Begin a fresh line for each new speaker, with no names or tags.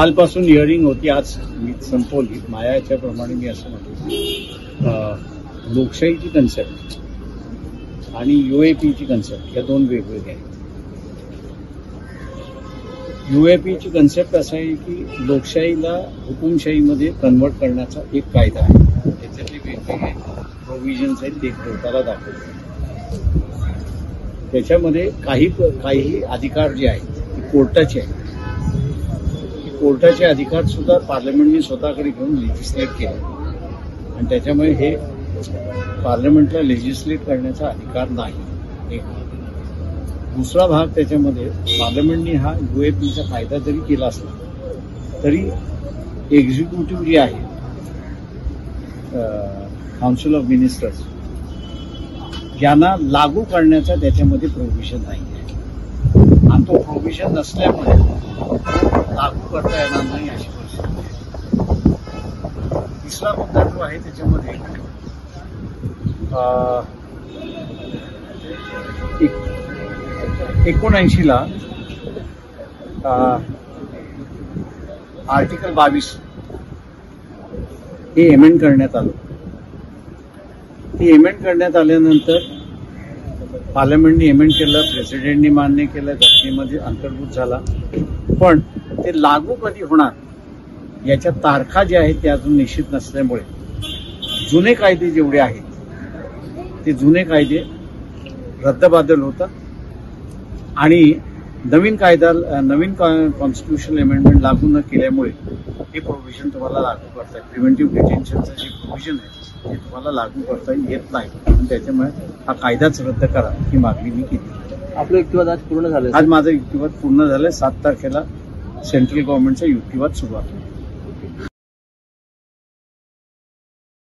कालपासून हिअरिंग होती, आज मी संपवली. माझ्या याच्याप्रमाणे मी असं म्हणतो, लोकशाहीची कन्सेप्ट आणि UAPची कन्सेप्ट या दोन वेगवेगळ्या आहेत. UAPची कन्सेप्ट असं आहे की लोकशाहीला हुकुमशाहीमध्ये कन्वर्ट करण्याचा एक कायदा आहे. त्याच्यातले वेगवेगळे प्रोव्हिजन्स आहेत, ते कोर्टाला दाखवतो. त्याच्यामध्ये काही अधिकार जे आहेत ते कोर्टाचे आहेत. कोर्टाचे अधिकार सुद्धा पार्लमेंटने स्वतःकडे घेऊन लेजिस्लेट केले आणि त्याच्यामुळे हे पार्लमेंटला लेजिस्लेट करण्याचा अधिकार नाही. एक दुसरा भाग, त्याच्यामध्ये पार्लमेंटने हा UAPचा कायदा जरी केला असला तरी एक्झिक्युटिव्ह जे आहे, काउन्सिल ऑफ मिनिस्टर्स, यांना लागू करण्याचा त्याच्यामध्ये प्रोव्हिजन नाही आहे. आणि तो प्रोव्हिजन नसल्यामुळे लागू करता येणार नाही अशी परिस्थिती आहे. तिसरा मुद्दा जो आहे त्याच्यामध्ये 1979ला आर्टिकल 22 हे एमेंड करण्यात आलं. ते एमेंड करण्यात आल्यानंतर पार्लमेंटने एमेंड केलं, प्रेसिडेंटने मान्य केलं, घटनेमध्ये अंतर्भूत झाला. पण ते लागू कधी होणार याच्या तारखा ज्या आहेत त्या अजून निश्चित नसल्यामुळे जुने कायदे जेवढे आहेत ते जुने कायदे रद्दबादल होतात आणि नवीन कॉन्स्टिट्यूशनल अमेंडमेंट लागू न केल्यामुळे हे प्रोव्हिजन तुम्हाला लागू करता येईल. प्रिव्हेंटिव्ह डिटेन्शनचं जे प्रोव्हिजन आहे ते तुम्हाला लागू करता येत नाही. आणि त्याच्यामुळे हा कायदाच रद्द करा ही मागणी मी केली.
आपलं युक्तिवाद आज पूर्ण झालं.
आज माझा युक्तिवाद पूर्ण झालं. 7 तारखेला सेंट्रल गव्हर्नमेंटचा युक्तिवाद सुरुवात होईल.